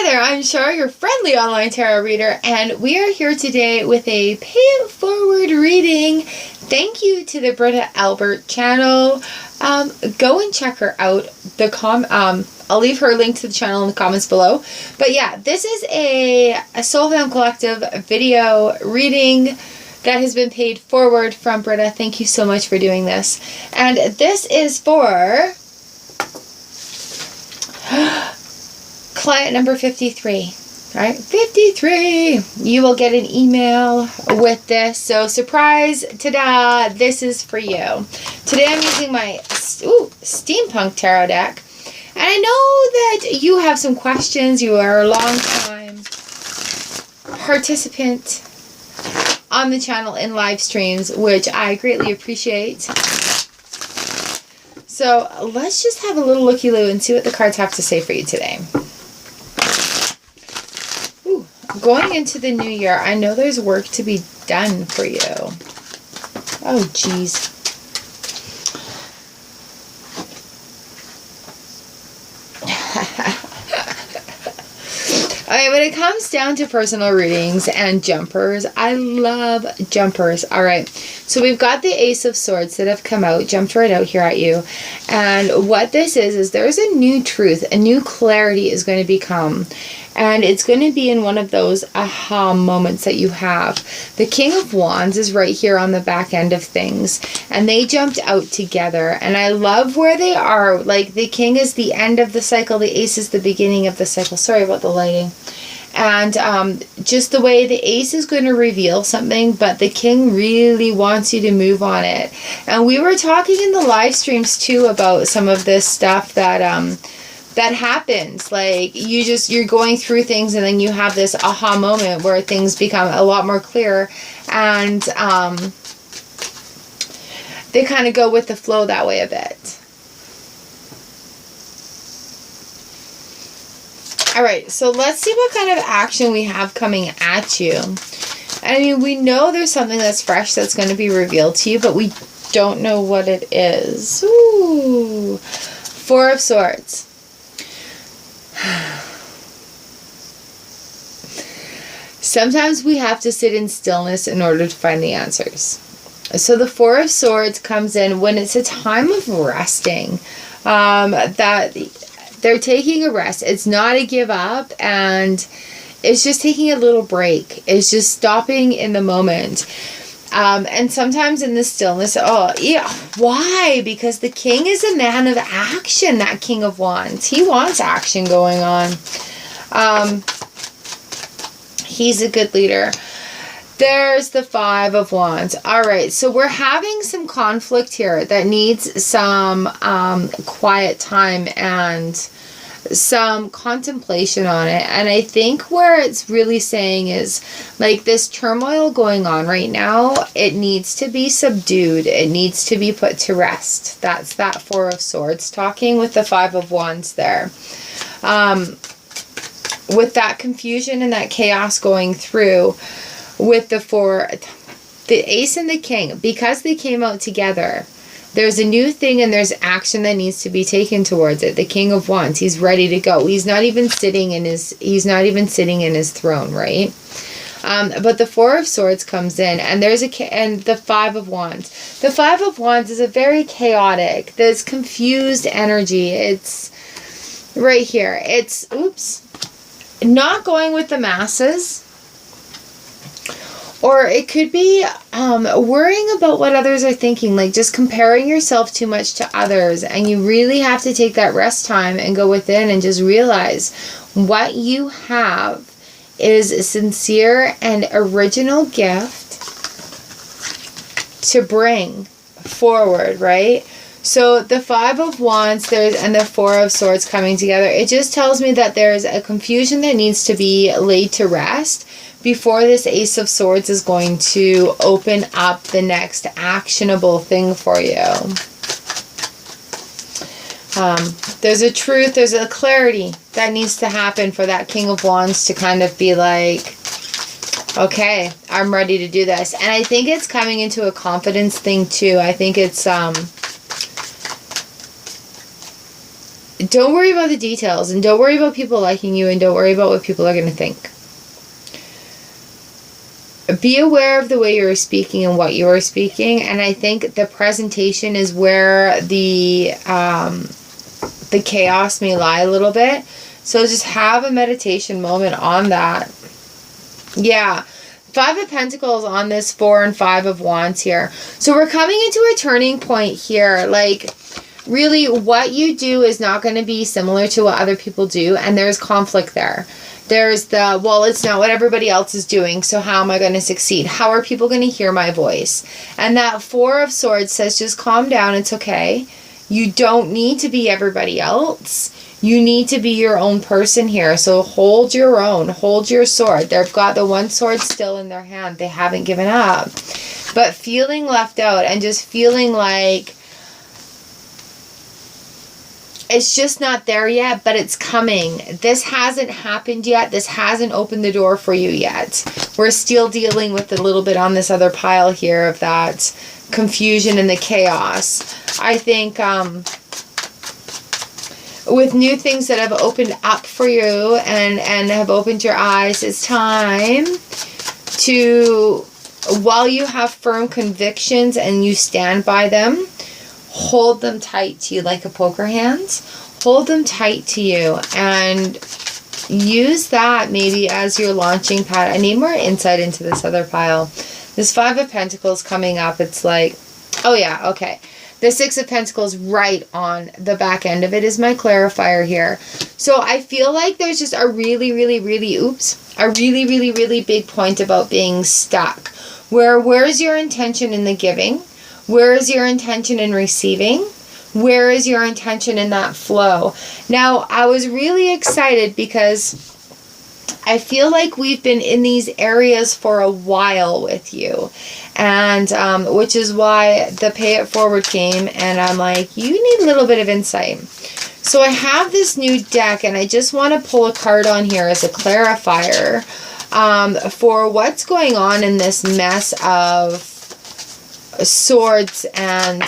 Hi there, I'm Shar, your friendly online tarot reader, and we are here today with a pay it forward reading. Thank you to the Britta Albert channel. Go and check her out. I'll leave her link to the channel in the comments below. But yeah, this is a Soul Fam Collective video reading that has been paid forward from Britta. Thank you so much for doing this. And this is for client number 53. All right, 53. You will get an email with this. So surprise, ta-da, this is for you. Today I'm using my steampunk tarot deck. And I know that you have some questions. You are a long-time participant on the channel in live streams, which I greatly appreciate. So let's just have a little looky-loo and see what the cards have to say for you today. Ooh, going into the new year, I know there's work to be done for you. Oh, geez. Alright, when it comes down to personal readings and jumpers, I love jumpers. Alright, so we've got the Ace of Swords that have come out, jumped right out here at you. And what this is there's a new truth, a new clarity is going to become. And it's going to be in one of those aha moments that you have. The King of Wands is right here on the back end of things. And they jumped out together. And I love where they are. Like, the King is the end of the cycle. The Ace is the beginning of the cycle. Sorry about the lighting. And just the way the Ace is going to reveal something, but the King really wants you to move on it. And we were talking in the live streams, too, about some of this stuff that that happens. Like, you're going through things and then you have this aha moment where things become a lot more clear, and they kind of go with the flow that way a bit. Alright, so let's see what kind of action we have coming at you. I mean, we know there's something that's fresh that's going to be revealed to you, but we don't know what it is. Ooh, Four of Swords. Sometimes we have to sit in stillness in order to find the answers. So the Four of Swords comes in when it's a time of resting. That they're taking a rest. It's not a give up, and it's just taking a little break. It's just stopping in the moment. And sometimes in the stillness, oh, yeah, why? Because the King is a man of action, that King of Wands. He wants action going on. He's a good leader. There's the Five of Wands. All right, so we're having some conflict here that needs some quiet time and some contemplation on it. And I think where it's really saying is, like, this turmoil going on right now, it needs to be subdued. It needs to be put to rest. That's that Four of Swords talking with the Five of Wands there. With that confusion and that chaos going through with the Ace and the King, because they came out together, there's a new thing and there's action that needs to be taken towards it. The King of Wands, he's ready to go. He's not even sitting in his throne, right? But the Four of Swords comes in, and and the Five of Wands. The Five of Wands is a very chaotic, there's confused energy. It's right here. It's not going with the masses. Or it could be worrying about what others are thinking, like just comparing yourself too much to others. And you really have to take that rest time and go within and just realize what you have is a sincere and original gift to bring forward, right? So the Five of Wands and the Four of Swords coming together, it just tells me that there's a confusion that needs to be laid to rest before this Ace of Swords is going to open up the next actionable thing for you. There's a truth, there's a clarity that needs to happen for that King of Wands to kind of be like, okay, I'm ready to do this. And I think it's coming into a confidence thing too. I think it's don't worry about the details, and don't worry about people liking you, and don't worry about what people are going to think. Be aware of the way you are speaking and what you are speaking, and I think the presentation is where the chaos may lie a little bit. So just have a meditation moment on that. Yeah. 5 of Pentacles on this 4 and 5 of Wands here. So we're coming into a turning point here. Like, really, what you do is not going to be similar to what other people do, and there's conflict there. There's the, well, it's not what everybody else is doing, so how am I going to succeed? How are people going to hear my voice? And that 4 of Swords says, just calm down, it's okay. You don't need to be everybody else. You need to be your own person here. So hold your own, hold your sword. They've got the one sword still in their hand. They haven't given up. But feeling left out and just feeling like it's just not there yet, but it's coming. This hasn't happened yet. This hasn't opened the door for you yet. We're still dealing with a little bit on this other pile here of that confusion and the chaos. I think with new things that have opened up for you and have opened your eyes, it's time to, while you have firm convictions and you stand by them, hold them tight to you like a poker hand. Hold them tight to you and use that maybe as your launching pad. I need more insight into this other pile. This 5 of Pentacles coming up, it's like, oh yeah, okay. The 6 of Pentacles right on the back end of it is my clarifier here. So I feel like there's just a really, really, really, a really, really, really big point about being stuck. Where's your intention in the giving? Where is your intention in receiving? Where is your intention in that flow? Now, I was really excited because I feel like we've been in these areas for a while with you. And which is why the pay it forward came. And I'm like, you need a little bit of insight. So I have this new deck and I just want to pull a card on here as a clarifier for what's going on in this mess of Swords and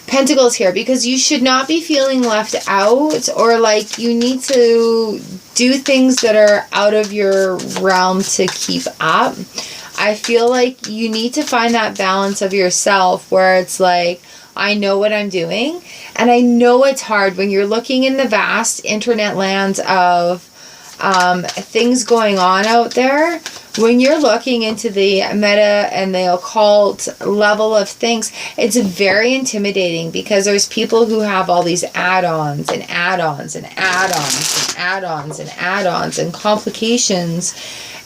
Pentacles here, because you should not be feeling left out or like you need to do things that are out of your realm to keep up. I feel like you need to find that balance of yourself where it's like, I know what I'm doing, and I know it's hard when you're looking in the vast internet lands of things going on out there. When you're looking into the meta and the occult level of things, it's very intimidating because there's people who have all these add-ons and add-ons and add-ons and add-ons and add-ons and complications,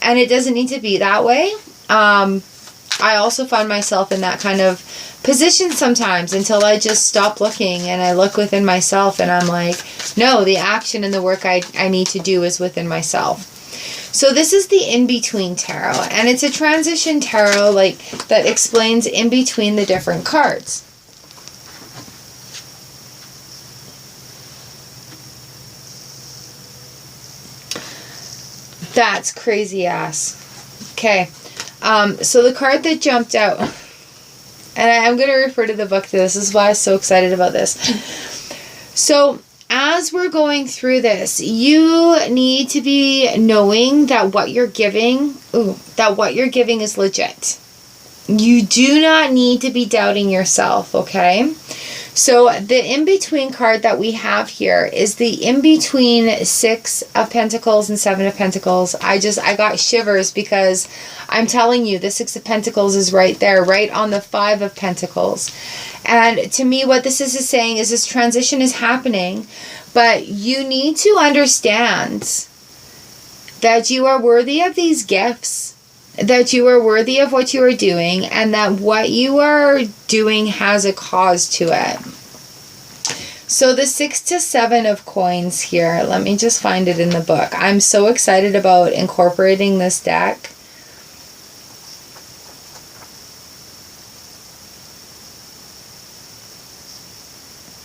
and it doesn't need to be that way. I also find myself in that kind of position sometimes until I just stop looking and I look within myself and I'm like, no, the action and the work I need to do is within myself. So this is the in-between tarot, and it's a transition tarot like that explains in between the different cards. That's crazy ass. Okay. So the card that jumped out, and I'm going to refer to the book to this is why I'm so excited about this. So as we're going through this, you need to be knowing that what you're giving, is legit. You do not need to be doubting yourself, okay? So the in-between card that we have here is the in-between 6 of Pentacles and 7 of Pentacles. I got shivers because I'm telling you, the 6 of Pentacles is right there, right on the 5 of Pentacles. And to me, what this is saying is this transition is happening, but you need to understand that you are worthy of these gifts, that you are worthy of what you are doing, and that what you are doing has a cause to it. So the 6 to 7 of coins here, let me just find it in the book. I'm so excited about incorporating this deck.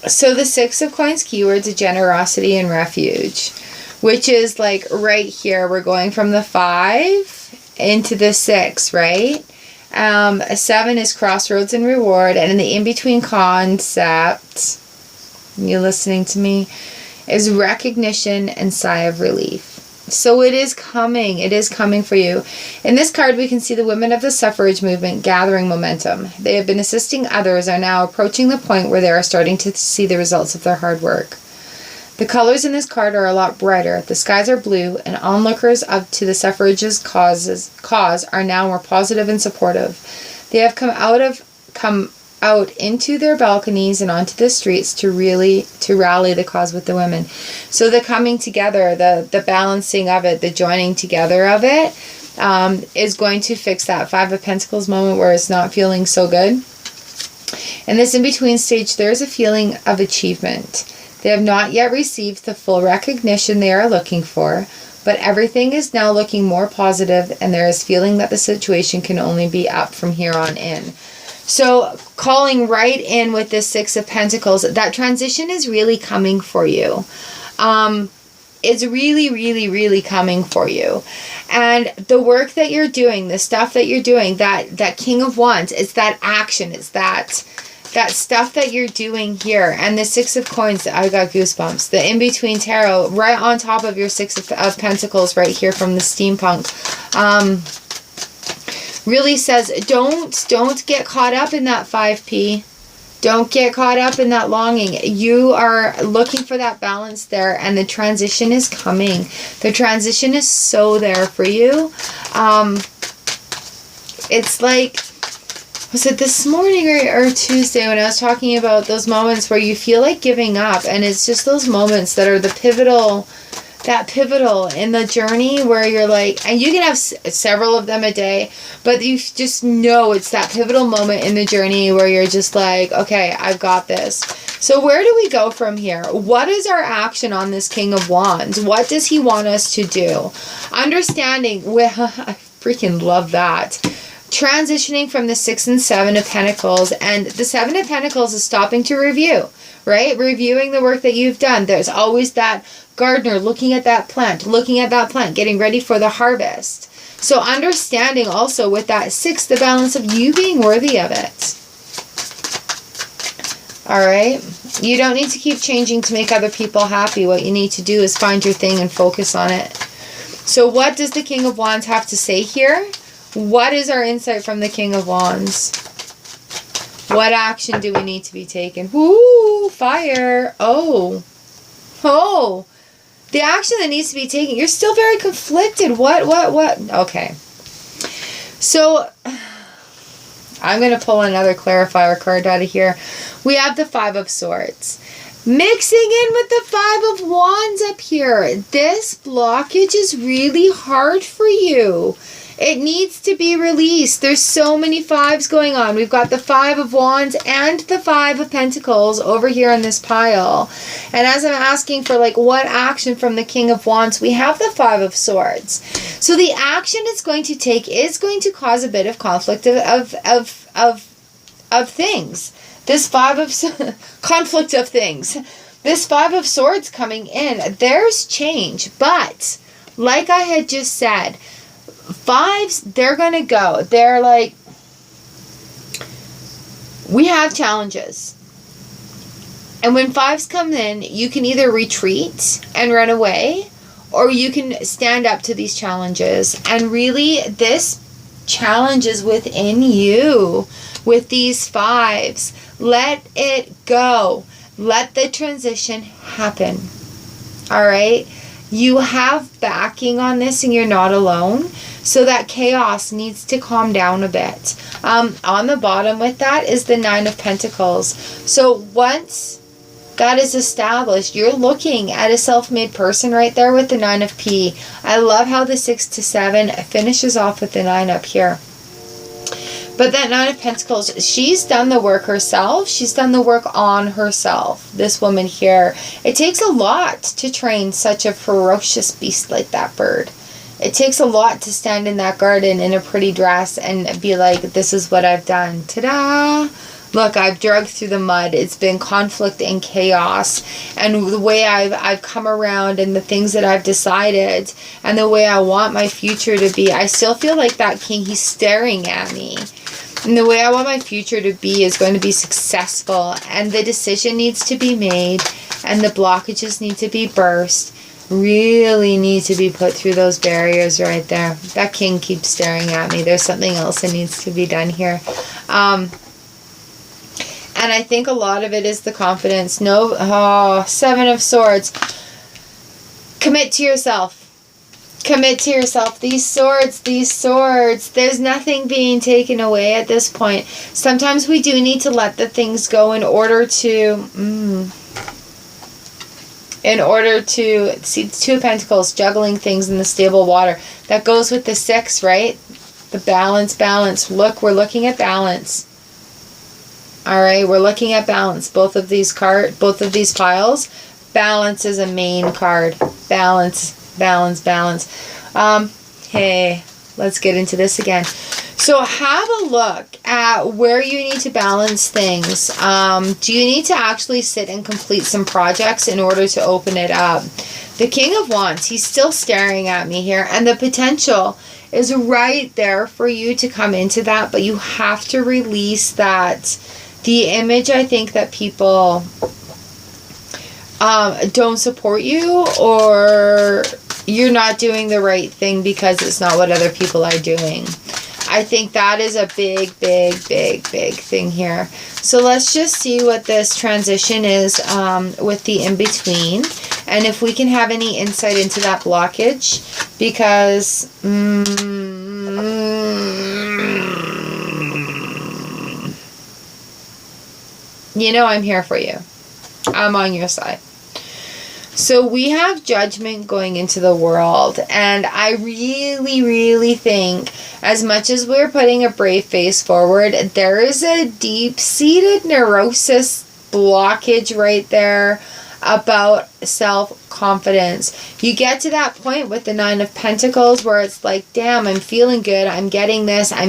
So the 6 of coins keywords are generosity and refuge, which is like right here. We're going from the 5 into the 6, right? A 7 is crossroads and reward. And in the in-between concept, you listening to me, is recognition and sigh of relief. So it is coming. It is coming for you. In this card, we can see the women of the suffrage movement gathering momentum. They have been assisting others, are now approaching the point where they are starting to see the results of their hard work. The colors in this card are a lot brighter. The skies are blue, and onlookers up to the suffragists' cause are now more positive and supportive. They have come out into their balconies and onto the streets to rally the cause with the women. So the coming together, the balancing of it, the joining together of it, is going to fix that 5 of Pentacles moment where it's not feeling so good. In this in-between stage, there is a feeling of achievement. They have not yet received the full recognition they are looking for, but everything is now looking more positive, and there is feeling that the situation can only be up from here on in. So calling right in with this 6 of Pentacles, that transition is really coming for you. It's really, really, really coming for you. And the work that you're doing, the stuff that you're doing, that King of Wands, it's that action, it's that stuff that you're doing here. And the 6 of Coins, I got goosebumps. The in-between tarot, right on top of your 6 of Pentacles right here from the steampunk. Really says, don't get caught up in that 5P. Don't get caught up in that longing. You are looking for that balance there, and the transition is coming. The transition is so there for you. It's like, was it this morning or Tuesday when I was talking about those moments where you feel like giving up, and it's just those moments that are the pivotal in the journey where you're like, and you can have several of them a day, but you just know it's that pivotal moment in the journey where you're just like, okay, I've got this. So where do we go from here? What is our action on this King of Wands? What does he want us to do? Understanding, I freaking love that. Transitioning from the 6 and 7 of Pentacles, and the 7 of Pentacles is stopping to review, right? Reviewing the work that you've done. There's always that gardener looking at that plant, getting ready for the harvest. So understanding also with that 6, the balance of you being worthy of it. All right? You don't need to keep changing to make other people happy. What you need to do is find your thing and focus on it. So what does the King of Wands have to say here? What is our insight from the King of Wands? What action do we need to be taken? Ooh, fire. Oh. The action that needs to be taken. You're still very conflicted. What? Okay. So, I'm going to pull another clarifier card out of here. We have the 5 of Swords. Mixing in with the 5 of Wands up here. This blockage is really hard for you. It needs to be released. There's so many 5s going on. We've got the 5 of Wands and the 5 of Pentacles over here in this pile. And as I'm asking for like what action from the King of Wands, we have the 5 of Swords. So the action it's going to take is going to cause a bit of conflict of things. This 5 of conflict of things. This 5 of Swords coming in. There's change. But like I had just said, 5s, they're going to go. They're like, we have challenges. And when 5s come in, you can either retreat and run away, or you can stand up to these challenges. And really, this challenge is within you with these 5s. Let it go. Let the transition happen. All right? You have backing on this, and you're not alone. So that chaos needs to calm down a bit. On the bottom with that is the 9 of Pentacles. So once that is established, you're looking at a self-made person right there with the 9 of P. I love how the 6 to 7 finishes off with the 9 up here. But that 9 of Pentacles, she's done the work herself. She's done the work on herself. This woman here. It takes a lot to train such a ferocious beast like that bird. It takes a lot to stand in that garden in a pretty dress and be like, this is what I've done. Ta-da! Look, I've dragged through the mud. It's been conflict and chaos. And the way I've come around and the things that I've decided and the way I want my future to be, I still feel like that king, he's staring at me. And the way I want my future to be is going to be successful. And the decision needs to be made. And the blockages need to be burst. Really need to be put through those barriers right there. That king keeps staring at me. There's something else that needs to be done here. And I think a lot of it is the confidence. No, Seven of Swords. Commit to yourself. Commit to yourself. These swords. There's nothing being taken away at this point. Sometimes we do need to let the things go in order to... see, Two of Pentacles, juggling things in the stable water. That goes with the 6, right? The balance. Look, we're looking at balance. Alright, we're looking at balance. Both of these piles. Balance is a main card. Balance. Hey, let's get into this again. So have a look at where you need to balance things. Do you need to actually sit and complete some projects in order to open it up? The King of Wands, he's still staring at me here. And the potential is right there for you to come into that. But you have to release that. The image, I think, that people don't support you, or you're not doing the right thing because it's not what other people are doing. I think that is a big thing here. So let's just see what this transition is with the in-between. And if we can have any insight into that blockage. Because... you know I'm here for you. I'm on your side. So we have judgment going into the world, and I really think, as much as we're putting a brave face forward, there is a deep-seated neurosis blockage right there about self-confidence. You get to that point with the 9 of Pentacles where it's like, damn, I'm feeling good, I'm getting this, I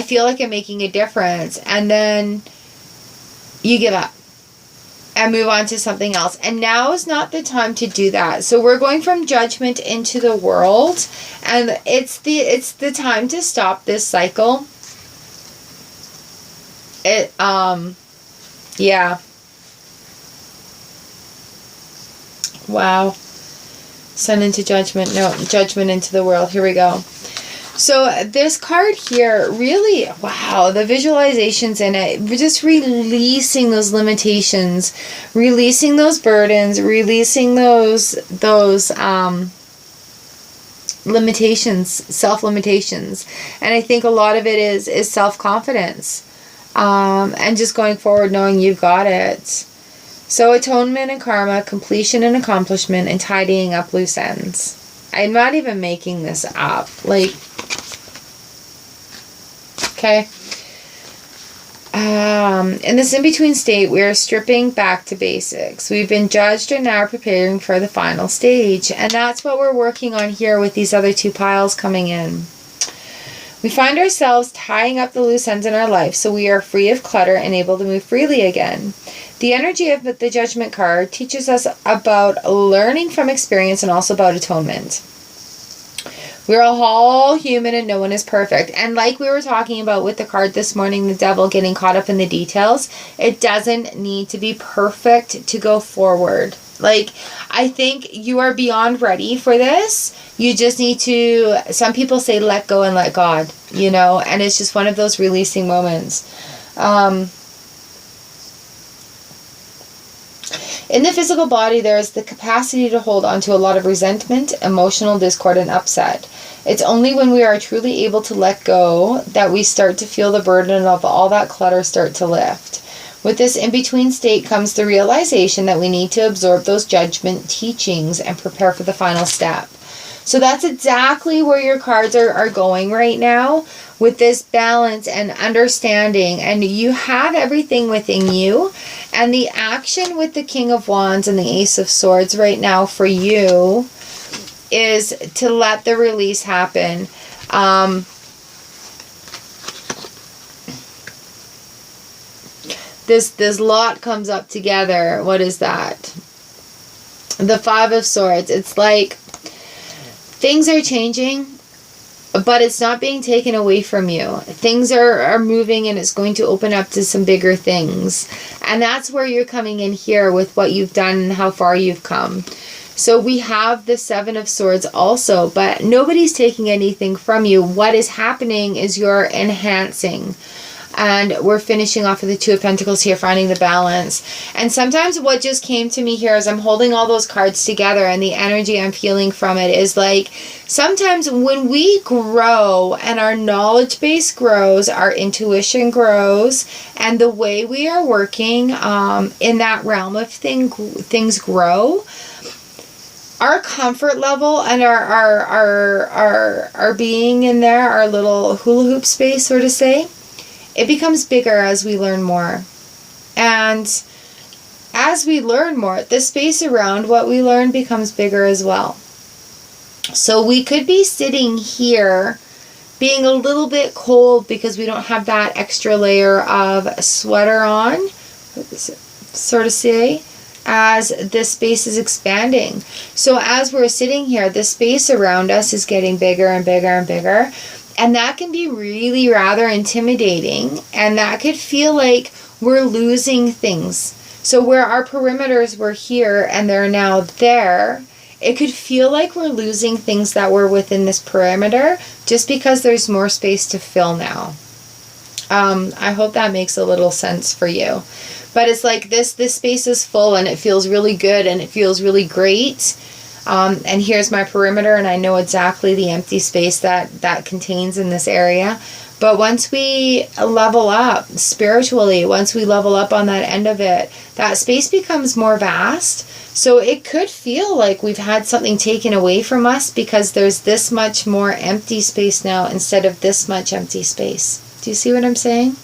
feel like I'm making a difference, and then you give up and move on to something else. And now is not the time to do that. So we're going from judgment into the world, and it's the time to stop this cycle. Yeah. Wow. Sun into judgment. No, judgment into the world. Here we go. So this card here, really, wow, the visualizations in it, we're just releasing those limitations, releasing those burdens, releasing those limitations, self-limitations. And I think a lot of it is self-confidence, and just going forward knowing you've got it. So atonement and karma, completion and accomplishment, and tidying up loose ends. I'm not even making this up. Like, okay. In this in-between state, we are stripping back to basics. We've been judged and now preparing for the final stage. And that's what we're working on here with these other 2 piles coming in. We find ourselves tying up the loose ends in our life so we are free of clutter and able to move freely again. The energy of the Judgment card teaches us about learning from experience and also about atonement. We're all human and no one is perfect. And like we were talking about with the card this morning, the Devil, getting caught up in the details, it doesn't need to be perfect to go forward. Like, I think you are beyond ready for this. You just need to, some people say let go and let God, you know, and it's just one of those releasing moments. In the physical body, there is the capacity to hold on to a lot of resentment, emotional discord, and upset. It's only when we are truly able to let go that we start to feel the burden of all that clutter start to lift. With this in-between state comes the realization that we need to absorb those judgment teachings and prepare for the final step. So that's exactly where your cards are going right now, with this balance and understanding. And you have everything within you. And the action with the King of Wands and the Ace of Swords right now for you is to let the release happen. This lot comes up together. What is that? The 5 of Swords. It's like things are changing, but it's not being taken away from you. Things are moving, and it's going to open up to some bigger things. And that's where you're coming in here with what you've done and how far you've come. So we have the Seven of Swords also, but nobody's taking anything from you. What is happening is you're enhancing. And we're finishing off with the Two of Pentacles here, finding the balance. And sometimes what just came to me here is I'm holding all those cards together, and the energy I'm feeling from it is like, sometimes when we grow and our knowledge base grows, our intuition grows, and the way we are working in that realm of things grow, our comfort level and our being in there, our little hula hoop space, so to say, it becomes bigger as we learn more. And as we learn more, the space around what we learn becomes bigger as well. So we could be sitting here being a little bit cold because we don't have that extra layer of sweater on, sort of say, as this space is expanding. So as we're sitting here, the space around us is getting bigger and bigger and bigger. And that can be really rather intimidating. And that could feel like we're losing things. So where our perimeters were here and they're now there, it could feel like we're losing things that were within this perimeter just because there's more space to fill now. I hope that makes a little sense for you. But it's like this space is full, and it feels really good, and it feels really great. And here's my perimeter, and I know exactly the empty space that contains in this area. But once we level up spiritually, once we level up on that end of it, that space becomes more vast. So it could feel like we've had something taken away from us because there's this much more empty space now instead of this much empty space. Do you see what I'm saying?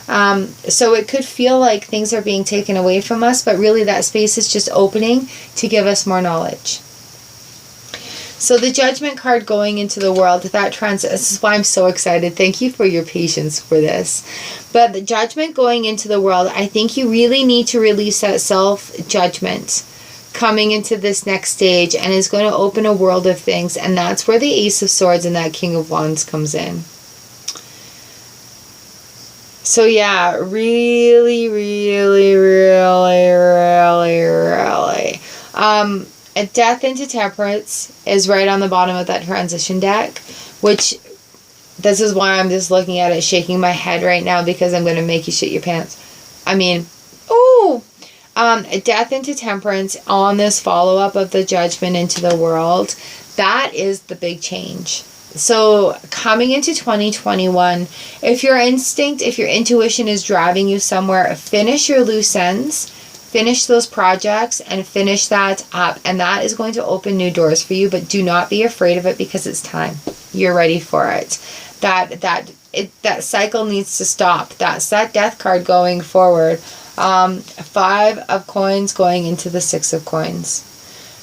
So it could feel like things are being taken away from us, but really that space is just opening to give us more knowledge. So the Judgment card going into the world, this is why I'm so excited. Thank you for your patience for this. But the Judgment going into the world, I think you really need to release that self-judgment coming into this next stage, and is going to open a world of things. And that's where the Ace of Swords and that King of Wands comes in. So yeah, really, really, really, really, really. A Death into Temperance is right on the bottom of that transition deck, which this is why I'm just looking at it, shaking my head right now, because I'm going to make you shit your pants. I mean, ooh! A Death into Temperance on this follow-up of the Judgment into the world, that is the big change. So coming into 2021, if your instinct, if your intuition is driving you somewhere, finish your loose ends, finish those projects, and finish that up. And that is going to open new doors for you, but do not be afraid of it, because it's time. You're ready for it. That cycle needs to stop. That's that Death card going forward. 5 of Coins going into the 6 of Coins.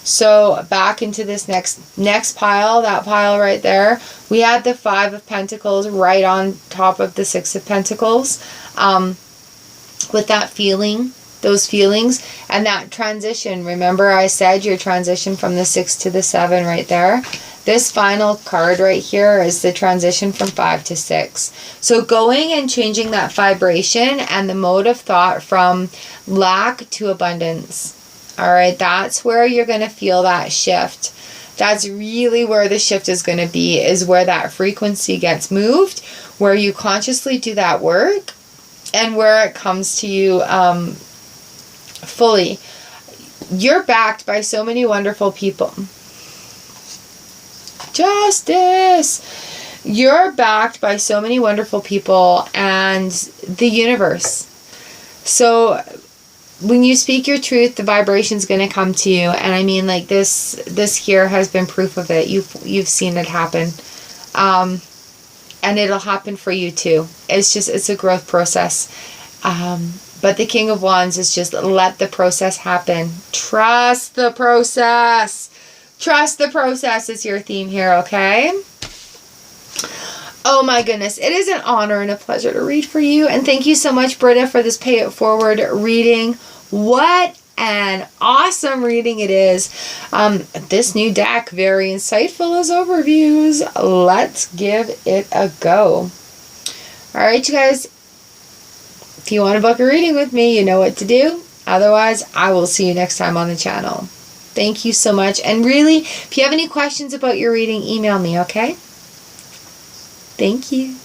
So back into this next pile, that pile right there, we had the 5 of Pentacles right on top of the 6 of Pentacles, with that feeling, those feelings, and that transition. Remember I said your transition from the 6 to the 7 right there. This final card right here is the transition from 5 to 6. So going and changing that vibration and the mode of thought from lack to abundance. All right, that's where you're going to feel that shift. That's really where the shift is going to be, is where that frequency gets moved, where you consciously do that work, and where it comes to you fully. You're backed by so many wonderful people. Justice! You're backed by so many wonderful people and the universe. So when you speak your truth, the vibration's going to come to you. And I mean, like, this here has been proof of it. You've seen it happen. And it'll happen for you too. It's a growth process. But the King of Wands is just let the process happen. Trust the process. Trust the process is your theme here, okay? Oh my goodness. It is an honor and a pleasure to read for you. And thank you so much, Britta, for this Pay It Forward reading. What an awesome reading it is. This new deck, very insightful as overviews. Let's give it a go. All right, you guys. If you want to book a reading with me, you know what to do. Otherwise, I will see you next time on the channel. Thank you so much. And really, if you have any questions about your reading, email me, okay? Thank you.